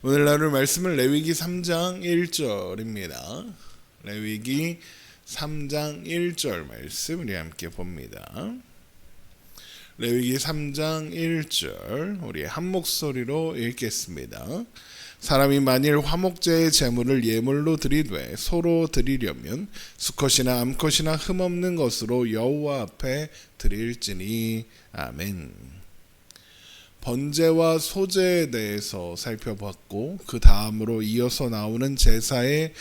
오늘 나눌 말씀은 레위기 3장 1절입니다. 레위기 3장 1절 말씀 우리 함께 봅니다. 레위기 3장 1절 우리 한 목소리로 읽겠습니다. 사람이 만일 화목제의 제물을 예물로 드리되 소로 드리려면 수컷이나 암컷이나 흠없는 것으로 여호와 앞에 드릴지니. 아멘. 번제와 소제에 대해서 살펴봤고 그 다음으로 이어서 나오는 제사의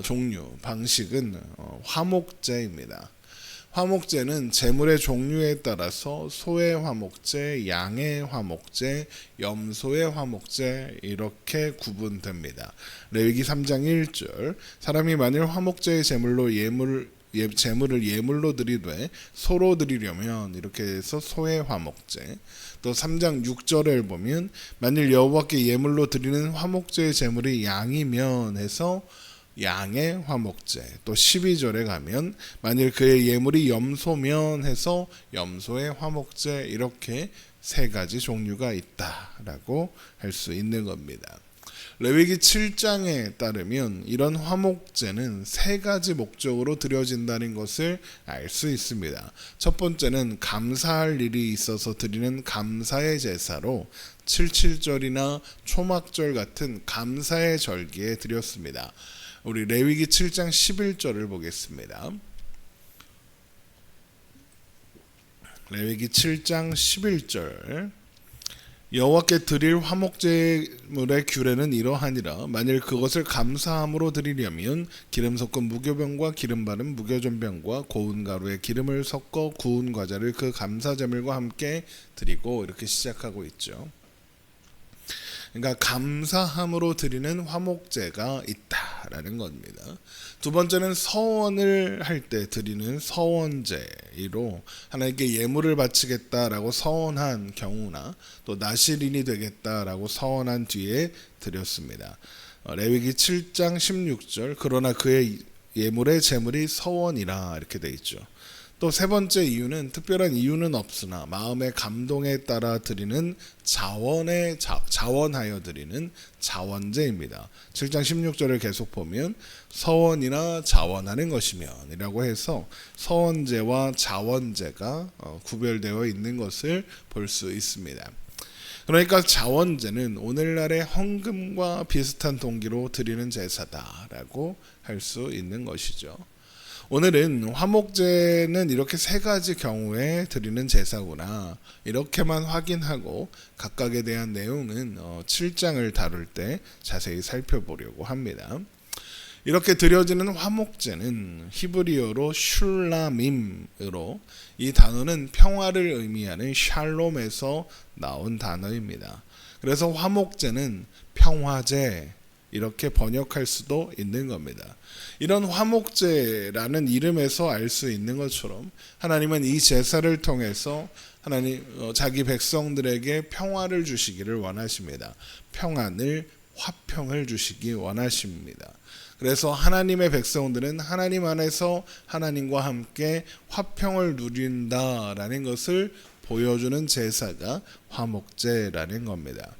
종류, 방식은 화목제입니다. 화목제는 제물의 종류에 따라서 소의 화목제, 양의 화목제, 염소의 화목제 이렇게 구분됩니다. 레위기 3장 1절 사람이 만일 화목제의 제물을 예물로 드리되 소로 드리려면 이렇게 해서 소의 화목제. 또 3장 6절을 보면 만일 여호와께 예물로 드리는 화목제의 제물이 양이면 해서 양의 화목제. 또 12절에 가면 만일 그의 예물이 염소면 해서 염소의 화목제. 이렇게 세 가지 종류가 있다라고 할 수 있는 겁니다. 레위기 7장에 따르면 이런 화목제는 세 가지 목적으로 드려진다는 것을 알 수 있습니다. 첫 번째는 감사할 일이 있어서 드리는 감사의 제사로 77절이나 초막절 같은 감사의 절기에 드렸습니다. 우리 레위기 7장 11절을 보겠습니다. 레위기 7장 11절 여호와께 드릴 화목제물의 규례는 이러하니라. 만일 그것을 감사함으로 드리려면 기름 섞은 무교병과 기름 바른 무교전병과 고운 가루에 기름을 섞어 구운 과자를 그 감사제물과 함께 드리고 이렇게 시작하고 있죠. 그러니까 감사함으로 드리는 화목제가 있다라는 겁니다. 두 번째는 서원을 할 때 드리는 서원제로 하나님께 예물을 바치겠다라고 서원한 경우나 또 나실인이 되겠다라고 서원한 뒤에 드렸습니다. 레위기 7장 16절 그러나 그의 예물의 제물이 서원이라 이렇게 돼 있죠. 또 세 번째 이유는 특별한 이유는 없으나 마음의 감동에 따라 드리는 자원하여 드리는 자원제입니다. 7장 16절을 계속 보면 서원이나 자원하는 것이면 이라고 해서 서원제와 자원제가 구별되어 있는 것을 볼 수 있습니다. 그러니까 자원제는 오늘날의 헌금과 비슷한 동기로 드리는 제사다라고 할 수 있는 것이죠. 오늘은 화목제는 이렇게 세 가지 경우에 드리는 제사구나 이렇게만 확인하고 각각에 대한 내용은 7장을 다룰 때 자세히 살펴보려고 합니다. 이렇게 드려지는 화목제는 히브리어로 슐라밈으로 이 단어는 평화를 의미하는 샬롬에서 나온 단어입니다. 그래서 화목제는 평화제 이렇게 번역할 수도 있는 겁니다. 이런 화목제라는 이름에서 알 수 있는 것처럼 하나님은 이 제사를 통해서 자기 백성들에게 평화를 주시기를 원하십니다. 평안을 화평을 주시기 원하십니다. 그래서 하나님의 백성들은 하나님 안에서 하나님과 함께 화평을 누린다라는 것을 보여주는 제사가 화목제라는 겁니다.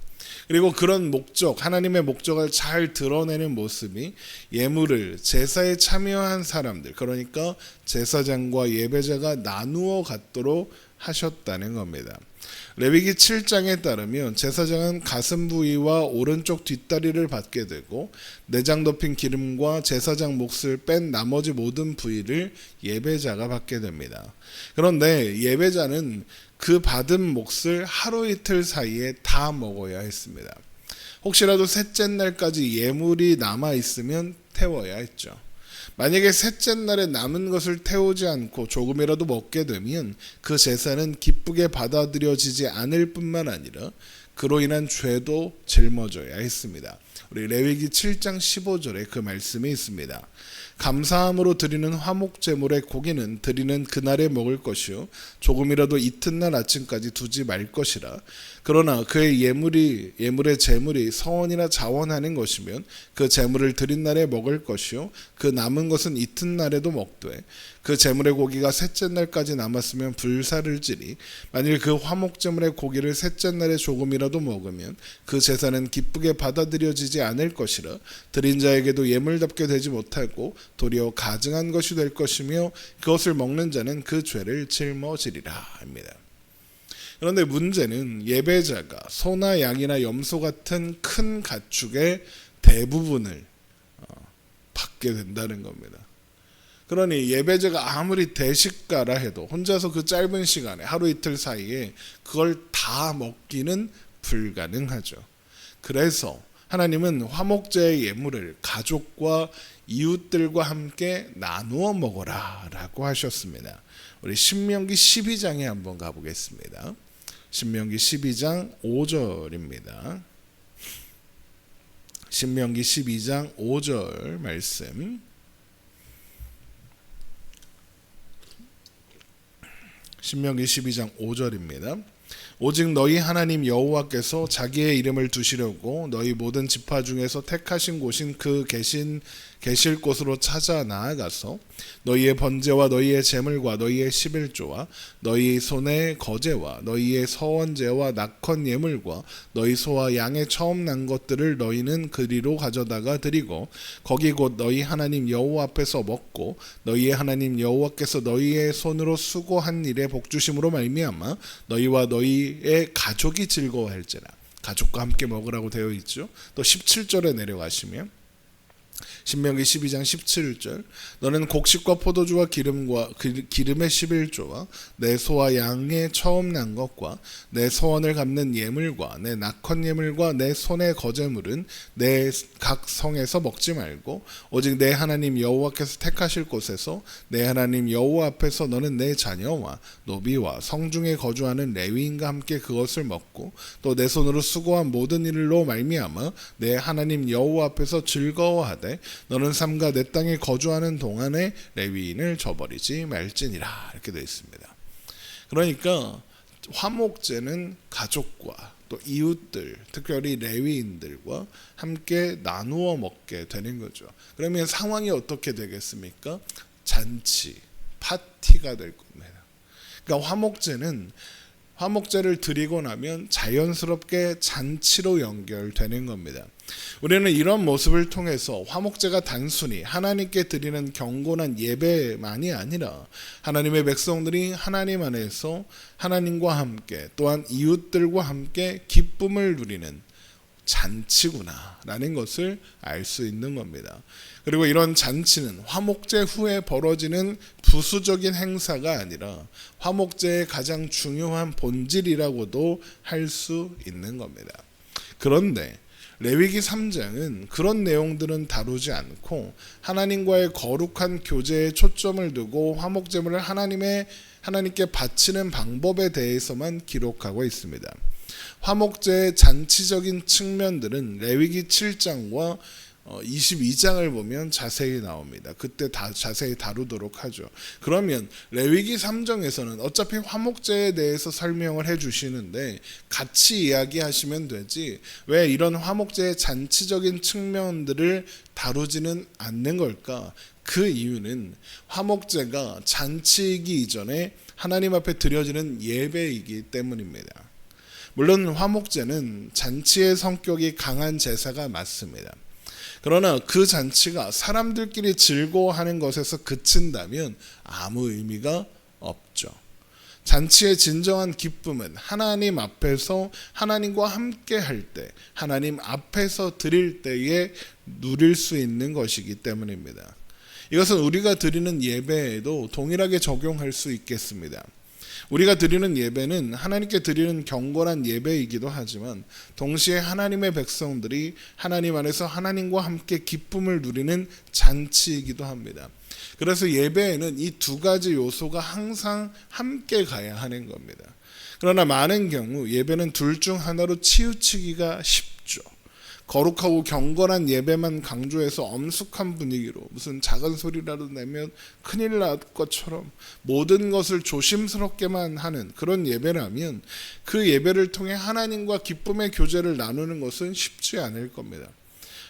그리고 그런 목적, 하나님의 목적을 잘 드러내는 모습이 예물을 제사에 참여한 사람들, 그러니까 제사장과 예배자가 나누어 갖도록 하셨다는 겁니다. 레위기 7장에 따르면 제사장은 가슴 부위와 오른쪽 뒷다리를 받게 되고 내장 덮인 기름과 제사장 몫을 뺀 나머지 모든 부위를 예배자가 받게 됩니다. 그런데 예배자는 그 받은 몫을 하루 이틀 사이에 다 먹어야 했습니다. 혹시라도 셋째 날까지 예물이 남아 있으면 태워야 했죠. 만약에 셋째 날에 남은 것을 태우지 않고 조금이라도 먹게 되면 그 제사는 기쁘게 받아들여지지 않을 뿐만 아니라 그로 인한 죄도 짊어져야 했습니다. 우리 레위기 7장 15절에 그 말씀이 있습니다. 감사함으로 드리는 화목제물의 고기는 드리는 그날에 먹을 것이요 조금이라도 이튿날 아침까지 두지 말 것이라. 그러나 그의 예물의 제물이 서원이나 자원하는 것이면 그 제물을 드린 날에 먹을 것이요 그 남은 것은 이튿날에도 먹되 그 제물의 고기가 셋째 날까지 남았으면 불사를 지리 만일 그 화목제물의 고기를 셋째 날에 조금이라도 조금이라도 먹으면 그 제사는 기쁘게 받아들여지지 않을 것이라 드린 자에게도 예물답게 되지 못하고 도리어 가증한 것이 될 것이며 그것을 먹는 자는 그 죄를 짊어지리라 합니다. 그런데 문제는 예배자가 소나 양이나 염소 같은 큰 가축의 대부분을 받게 된다는 겁니다. 그러니 예배자가 아무리 대식가라 해도 혼자서 그 짧은 시간에 하루 이틀 사이에 그걸 다 먹기는 불가능하죠. 그래서 하나님은 화목제의 예물을 가족과 이웃들과 함께 나누어 먹어라 라고 하셨습니다. 우리 신명기 12장에 한번 가보겠습니다. 신명기 12장 5절입니다. 신명기 12장 5절 말씀. 신명기 12장 5절입니다. 오직 너희 하나님 여호와께서 자기의 이름을 두시려고 너희 모든 지파 중에서 택하신 곳인 그 계실 곳으로 찾아 나아가서 너희의 번제와 너희의 제물과 너희의 11조와 너희 손의 거제와 너희의 서원제와 낙헌 예물과 너희 소와 양의 처음 난 것들을 너희는 그리로 가져다가 드리고 거기 곧 너희 하나님 여호와 앞에서 먹고 너희의 하나님 여호와께서 너희의 손으로 수고한 일에 복주심으로 말미암아 너희와 너희의 가족이 즐거워할지라. 가족과 함께 먹으라고 되어 있죠. 또 17절에 내려가시면 신명기 12장 17절 너는 곡식과 포도주와 기름의 11조와 내 소와 양의 처음 난 것과 내 소원을 갚는 예물과 내 낙헌 예물과 내 손의 거제물은 내 각 성에서 먹지 말고 오직 내 하나님 여호와께서 택하실 곳에서 내 하나님 여호와 앞에서 너는 내 자녀와 노비와 성중에 거주하는 레위인과 함께 그것을 먹고 또 내 손으로 수고한 모든 일로 말미암아 내 하나님 여호와 앞에서 즐거워하되 너는 삼가 내 땅에 거주하는 동안에 레위인을 저버리지 말지니라. 이렇게 되어 있습니다. 그러니까 화목제는 가족과 또 이웃들, 특별히 레위인들과 함께 나누어 먹게 되는 거죠. 그러면 상황이 어떻게 되겠습니까? 잔치, 파티가 될 겁니다. 그러니까 화목제를 드리고 나면 자연스럽게 잔치로 연결되는 겁니다. 우리는 이런 모습을 통해서 화목제가 단순히 하나님께 드리는 경건한 예배만이 아니라 하나님의 백성들이 하나님 안에서 하나님과 함께 또한 이웃들과 함께 기쁨을 누리는 잔치구나라는 것을 알 수 있는 겁니다. 그리고 이런 잔치는 화목제 후에 벌어지는 부수적인 행사가 아니라 화목제의 가장 중요한 본질이라고도 할 수 있는 겁니다. 그런데 레위기 3장은 그런 내용들은 다루지 않고 하나님과의 거룩한 교제에 초점을 두고 화목제물을 하나님께 바치는 방법에 대해서만 기록하고 있습니다. 화목제의 잔치적인 측면들은 레위기 7장과 22장을 보면 자세히 나옵니다. 그때 자세히 다루도록 하죠. 그러면 레위기 3장에서는 어차피 화목제에 대해서 설명을 해주시는데 같이 이야기하시면 되지 왜 이런 화목제의 잔치적인 측면들을 다루지는 않는 걸까? 그 이유는 화목제가 잔치이기 이전에 하나님 앞에 드려지는 예배이기 때문입니다. 물론 화목제는 잔치의 성격이 강한 제사가 맞습니다. 그러나 그 잔치가 사람들끼리 즐거워하는 것에서 그친다면 아무 의미가 없죠. 잔치의 진정한 기쁨은 하나님 앞에서 하나님과 함께 할 때, 하나님 앞에서 드릴 때에 누릴 수 있는 것이기 때문입니다. 이것은 우리가 드리는 예배에도 동일하게 적용할 수 있겠습니다. 우리가 드리는 예배는 하나님께 드리는 경건한 예배이기도 하지만 동시에 하나님의 백성들이 하나님 안에서 하나님과 함께 기쁨을 누리는 잔치이기도 합니다. 그래서 예배에는 이 두 가지 요소가 항상 함께 가야 하는 겁니다. 그러나 많은 경우 예배는 둘 중 하나로 치우치기가 쉽죠. 거룩하고 경건한 예배만 강조해서 엄숙한 분위기로 무슨 작은 소리라도 내면 큰일 날 것처럼 모든 것을 조심스럽게만 하는 그런 예배라면 그 예배를 통해 하나님과 기쁨의 교제를 나누는 것은 쉽지 않을 겁니다.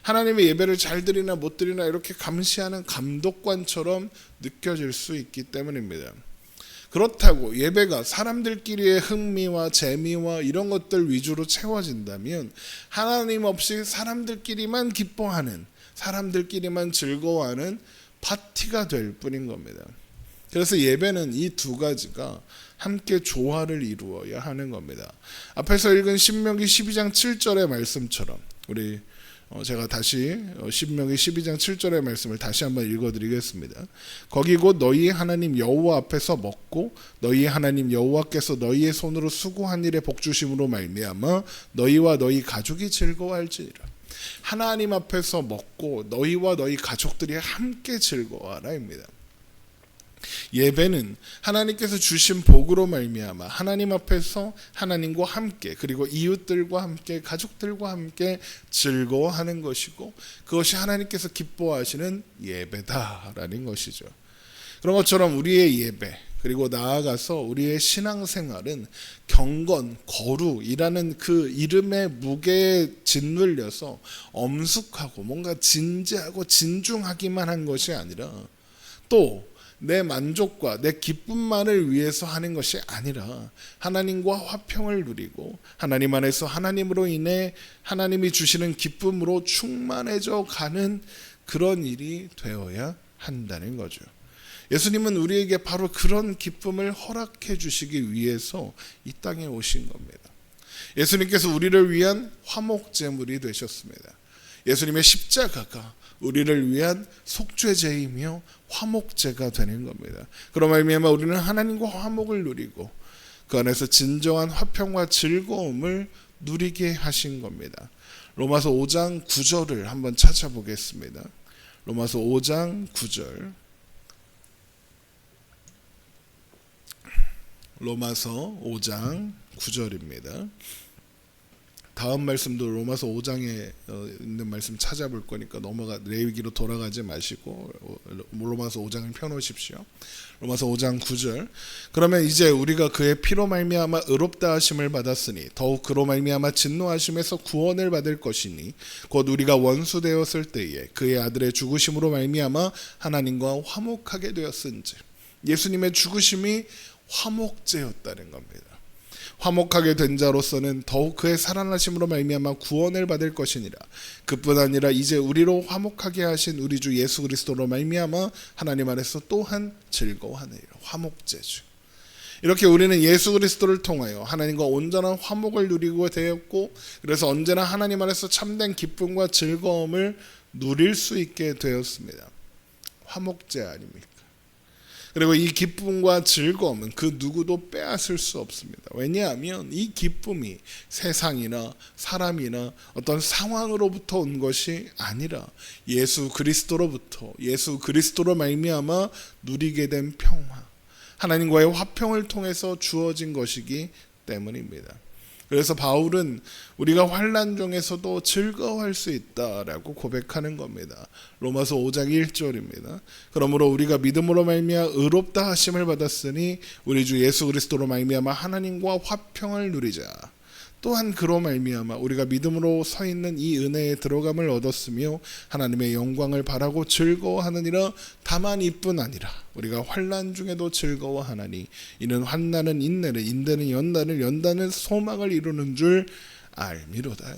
하나님의 예배를 잘 드리나 못 드리나 이렇게 감시하는 감독관처럼 느껴질 수 있기 때문입니다. 그렇다고 예배가 사람들끼리의 흥미와 재미와 이런 것들 위주로 채워진다면 하나님 없이 사람들끼리만 기뻐하는, 사람들끼리만 즐거워하는 파티가 될 뿐인 겁니다. 그래서 예배는 이 두 가지가 함께 조화를 이루어야 하는 겁니다. 앞에서 읽은 신명기 12장 7절의 말씀처럼 우리 제가 다시 신명기 12장 7절의 말씀을 다시 한번 읽어드리겠습니다. 거기 곧 너희의 하나님 여호와 앞에서 먹고 너희의 하나님 여호와께서 너희의 손으로 수고한 일에 복주심으로 말미암아 너희와 너희 가족이 즐거워할지니라. 하나님 앞에서 먹고 너희와 너희 가족들이 함께 즐거워하라입니다. 예배는 하나님께서 주신 복으로 말미암아 하나님 앞에서 하나님과 함께, 그리고 이웃들과 함께, 가족들과 함께 즐거워하는 것이고, 그것이 하나님께서 기뻐하시는 예배다라는 것이죠. 그런 것처럼 우리의 예배, 그리고 나아가서 우리의 신앙생활은 경건, 거룩이라는 그 이름의 무게에 짓눌려서 엄숙하고 뭔가 진지하고 진중하기만 한 것이 아니라, 또 내 만족과 내 기쁨만을 위해서 하는 것이 아니라 하나님과 화평을 누리고 하나님 안에서 하나님으로 인해 하나님이 주시는 기쁨으로 충만해져 가는 그런 일이 되어야 한다는 거죠. 예수님은 우리에게 바로 그런 기쁨을 허락해 주시기 위해서 이 땅에 오신 겁니다. 예수님께서 우리를 위한 화목제물이 되셨습니다. 예수님의 십자가가 우리를 위한 속죄제이며 화목제가 되는 겁니다. 그런 말미암아 우리는 하나님과 화목을 누리고 그 안에서 진정한 화평과 즐거움을 누리게 하신 겁니다. 로마서 5장 9절을 한번 찾아보겠습니다. 로마서 5장 9절. 로마서 5장 9절입니다. 다음 말씀도 로마서 5장에 있는 말씀 찾아볼 거니까 레위기로 돌아가지 마시고 로마서 5장을 펴놓으십시오. 로마서 5장 9절. 그러면 이제 우리가 그의 피로 말미암아 의롭다 하심을 받았으니 더욱 그로 말미암아 진노하심에서 구원을 받을 것이니 곧 우리가 원수 되었을 때에 그의 아들의 죽으심으로 말미암아 하나님과 화목하게 되었은지. 예수님의 죽으심이 화목제였다는 겁니다. 화목하게 된 자로서는 더욱 그의 살아나심으로 말미암아 구원을 받을 것이니라. 그뿐 아니라 이제 우리로 화목하게 하신 우리 주 예수 그리스도로 말미암아 하나님 안에서 또한 즐거워하느니라. 화목제주. 이렇게 우리는 예수 그리스도를 통하여 하나님과 온전한 화목을 누리고 되었고, 그래서 언제나 하나님 안에서 참된 기쁨과 즐거움을 누릴 수 있게 되었습니다. 화목제 아닙니까? 그리고 이 기쁨과 즐거움은 그 누구도 빼앗을 수 없습니다. 왜냐하면 이 기쁨이 세상이나 사람이나 어떤 상황으로부터 온 것이 아니라 예수 그리스도로부터, 예수 그리스도로 말미암아 누리게 된 평화, 하나님과의 화평을 통해서 주어진 것이기 때문입니다. 그래서 바울은 우리가 환난 중에서도 즐거워할 수 있다라고 고백하는 겁니다. 로마서 5장 1절입니다. 그러므로 우리가 믿음으로 말미암아 의롭다 하심을 받았으니 우리 주 예수 그리스도로 말미암아 하나님과 화평을 누리자. 또한 그로 말미암아 우리가 믿음으로 서 있는 이 은혜에 들어감을 얻었으며 하나님의 영광을 바라고 즐거워하느니라. 다만 이뿐 아니라 우리가 환난 중에도 즐거워하나니 이는 환난은 인내를, 인내는 연단을, 연단은 소망을 이루는 줄 알미로다.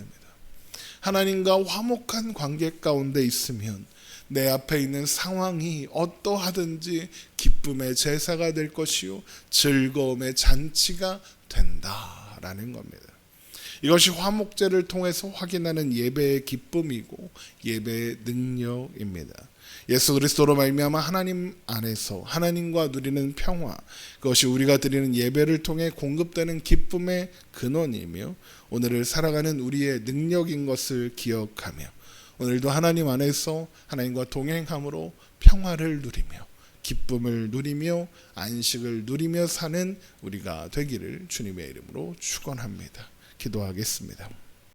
하나님과 화목한 관계 가운데 있으면 내 앞에 있는 상황이 어떠하든지 기쁨의 제사가 될 것이요 즐거움의 잔치가 된다라는 겁니다. 이것이 화목제를 통해서 확인하는 예배의 기쁨이고 예배의 능력입니다. 예수 그리스도로 말미암아 하나님 안에서 하나님과 누리는 평화, 그것이 우리가 드리는 예배를 통해 공급되는 기쁨의 근원이며 오늘을 살아가는 우리의 능력인 것을 기억하며 오늘도 하나님 안에서 하나님과 동행함으로 평화를 누리며 기쁨을 누리며 안식을 누리며 사는 우리가 되기를 주님의 이름으로 축원합니다. 기도하겠습니다.